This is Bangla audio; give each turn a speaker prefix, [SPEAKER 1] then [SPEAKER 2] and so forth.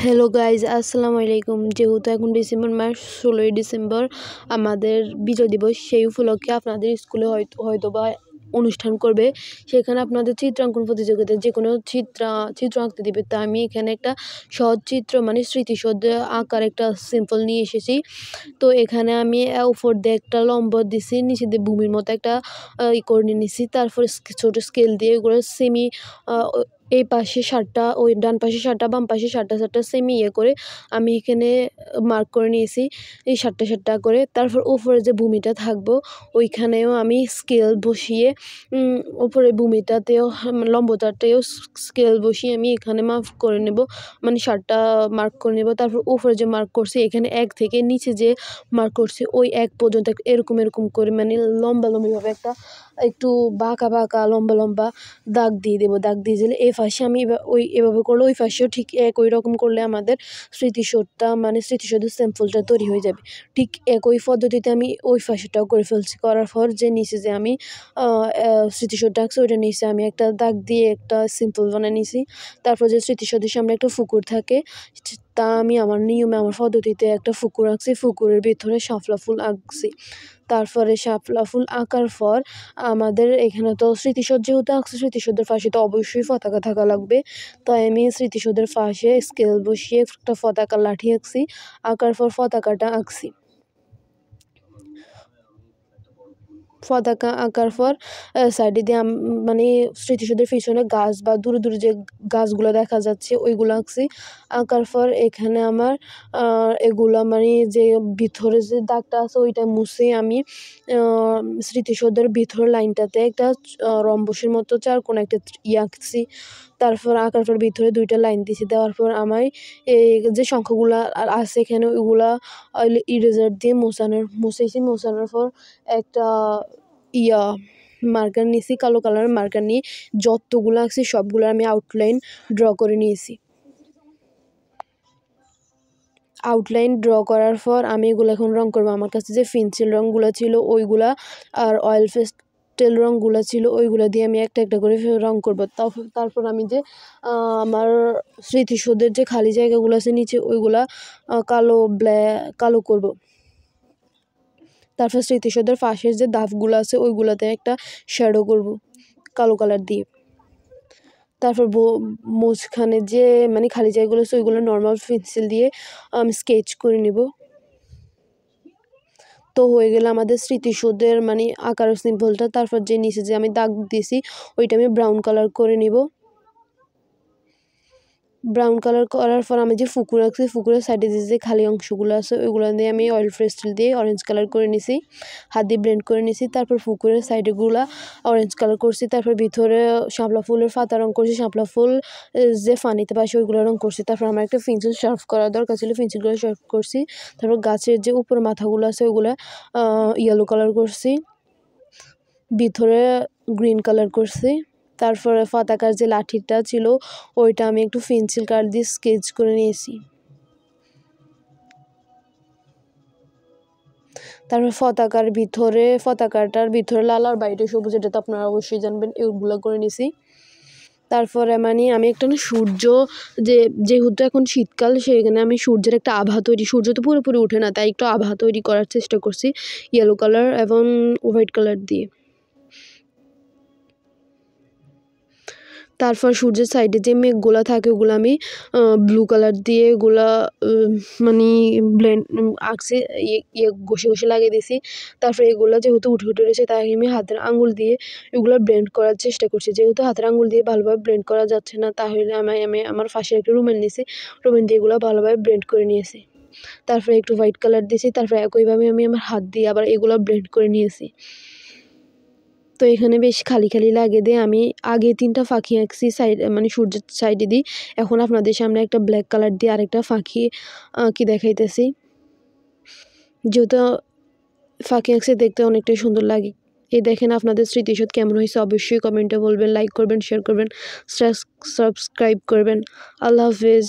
[SPEAKER 1] হ্যালো গাইজ, আসসালামু আলাইকুম। যেহেতু এখন ডিসেম্বর মাস, 16ই ডিসেম্বর আমাদের বিজয় দিবস, সেই উপলক্ষে আপনাদের স্কুলে হয়তো বা অনুষ্ঠান করবে। সেখানে আপনাদের চিত্রাঙ্কন প্রতিযোগিতা যে কোনো চিত্র আঁকতে দেবে। তা আমি এখানে একটা সহজ চিত্র মানে স্মৃতিসৌধ আঁকার একটা সিম্পল নিয়ে এসেছি। তো এখানে আমি উপর দিয়ে একটা লম্বা দিছি, নিচে দিয়ে ভূমির মতো একটা করে নিয়েছি। তারপর ছোটো স্কেল দিয়ে ওগুলো সেমি এই পাশে 7টা, ওই ডান পাশে 7টা, বাম পাশে 7টা সেমি করে আমি এখানে মার্ক করে নিয়েছি এই 7টা করে। তারপর উপরে যে ভূমিটা থাকবো ওইখানেও আমি স্কেল বসিয়ে উপরে ভূমিটাতেও লম্বতাতেও স্কেল বসিয়ে আমি এখানে মার্ক করে নেব, মানে 7টা মার্ক করে নেব। তারপর উপরে যে মার্ক করছি এখানে 1 থেকে নিচে যে মার্ক করছি ওই 1 পর্যন্ত এরকম করে মানে লম্বাভাবে একটা একটু বাঁকা লম্বা দাগ দিয়ে দেবো। দাগ দিয়ে দিলে এই পাশে আমি এভাবে করলে ওই পাশেও ঠিক একই রকম করলে আমাদের স্মৃতিসৌধের স্যাম্পলটা তৈরি হয়ে যাবে। ঠিক একই পদ্ধতিতে আমি ওই পাশেটাও করে ফেলছি। করার পর যে নিচে যে আমি স্মৃতিসৌধটা আঁকছি ওইটা নিচে আমি একটা দাগ দিয়ে একটা সিম্পল বানিয়ে নিয়েছি। তারপর যে স্মৃতিসৌধের সামনে একটা পুকুর থাকে, তা আমি আমার নিয়মে আমার পদ্ধতিতে একটা পুকুর আঁকছি। পুকুরের ভিতরে শাপলা ফুল আঁকছি। তারপরে শাপলা ফুল আঁকার পর আমাদের এখানে তো স্মৃতিসৌধ যেহেতু আঁকছি, স্মৃতিসৌধের পাশে তো অবশ্যই পতাকা থাকা লাগবে। তাই আমি স্মৃতিসৌধের পাশে স্কেল বসিয়ে একটা পতাকা লাঠি আঁকছি। আঁকার পর পতাকাটা আঁকছি। পতাকা আঁকার পর সাইডে দিয়ে মানে স্মৃতিসৌধের পিছনে গাছ বা দূরে যে গাছগুলো দেখা যাচ্ছে ওইগুলো আঁকছি। আঁকার পর এখানে আমার এগুলা মানে যে ভিতরে যে দাগটা আছে ওইটা মুছে আমি স্মৃতিসৌধের ভিতরের লাইনটাতে একটা রম্বসের মতো চারকোনা একটা আঁকছি। তারপর আঁকার পর ভিতরে 2টা লাইন দিয়েছি। দেওয়ার পর আমি এই যে সংখ্যাগুলা আছে এখানে ওইগুলা ইরেজার দিয়ে মুছেছি। মোছানোর পর একটা মার্কার নিয়েছি, কালো কালারের মার্কার নিয়ে যতগুলো আঁকছি সবগুলো আমি আউটলাইন ড্র করে নিয়েছি। আউটলাইন ড্র করার পর আমি এগুলো এখন রং করবো। আমার কাছে যে পেন্সিল রঙগুলো ছিল ওইগুলা আর অয়েল পেস্টেল রঙগুলো ছিল ওইগুলো দিয়ে আমি একটা করে রং করবো। তারপর আমি যে আমার স্মৃতিসৌধের যে খালি জায়গাগুলো আছে নিচে ওইগুলা কালো করব। তারপর স্মৃতিসৌধের পাশের যে ধাপগুলো আছে ওইগুলোতে একটা শ্যাডো করব কালো কালার দিয়ে। তারপর মাঝখানে যে মানে খালি জায়গাগুলো আছে ওইগুলো নর্মাল পেন্সিল দিয়ে আমি স্কেচ করে নেব। তো হয়ে গেলে আমাদের স্মৃতিসৌধের মানে আঁকার সিম্বলটা। তারপর যে নিচে যে আমি দাগ দিয়েছি ওইটা আমি ব্রাউন কালার করে নিব। ব্রাউন কালার করার পর আমি যে পুকুর আঁকছি পুকুরের সাইডে যে খালি অংশগুলো আছে ওইগুলো দিয়ে আমি অয়েল পেস্টেল দিয়ে অরেঞ্জ কালার করে নিছি, হাত দিয়ে ব্লেন্ড করে নিছি। তারপর পুকুরের সাইডেগুলো অরেঞ্জ কালার করছি। তারপর ভিতরে শাপলা ফুলের পাতা রং করছি, শাপলা ফুল যে পানিতে পাশে ওইগুলো রং করছি। তারপর আমার একটা পেন্সিল শার্প করা দরকার ছিল, পেন্সিলগুলো শার্প করছি। তারপর গাছের যে উপর মাথাগুলো আছে ওইগুলো ইয়েলো কালার করছি, ভিতরে গ্রিন কালার করছি। তারপরে পতাকার যে লাঠিটা ছিল ওইটা আমি একটু পেন্সিল কালার দিয়ে স্কেচ করে নিয়েছি। তারপর পতাকাটার ভিতরে লাল আর বাইরে সবুজ, এটা তো আপনারা অবশ্যই জানবেন, এগুলো করে নিয়েছি। তারপরে মানে আমি একটা সূর্য যেহেতু এখন শীতকাল সেখানে আমি সূর্যের একটা আভা সূর্য তো পুরোপুরি ওঠে না, তাই একটু আভা তৈরি করার চেষ্টা করছি ইয়েলো কালার এবং হোয়াইট কালার দিয়ে। তারপর সূর্যের সাইডে যে মেঘগুলো থাকে ওগুলো আমি ব্লু কালার দিয়ে এগুলা মানে আঁকছি, ঘষে লাগিয়ে দিয়েছি। তারপরে এগুলো যেহেতু উঠে রয়েছে তাই আমি হাতের আঙুল দিয়ে এগুলো ব্লেন্ড করার চেষ্টা করছি। যেহেতু হাতের আঙুল দিয়ে ভালোভাবে ব্লেন্ড করা যাচ্ছে না তাহলে আমি আমার পাশে একটা রুমেন নিয়েছি, রুমেন দিয়ে এগুলো ভালোভাবে ব্লেন্ড করে নিয়েছি। তারপরে একটু হোয়াইট কালার দিয়েছি। তারপরে একইভাবে আমি আমার হাত দিয়ে আবার এগুলো ব্লেন্ড করে নিয়েছি। তো এখানে বেশ খালি লাগে দিয়ে আমি আগে 3টা ফাঁকি আঁকছি মানে সূর্যের সাইডে দিই। এখন আপনাদের সামনে একটা ব্ল্যাক কালার দিয়ে আরেকটা ফাঁকি দেখাইতেছি। যেহেতু ফাঁকি আঁকছি দেখতে অনেকটাই সুন্দর লাগে। এই দেখেন আপনাদের স্মৃতিসৌধ কেমন হয়েছে অবশ্যই কমেন্টে বলবেন, লাইক করবেন, শেয়ার করবেন, সাবস্ক্রাইব করবেন। আল্লাহ হাফেজ।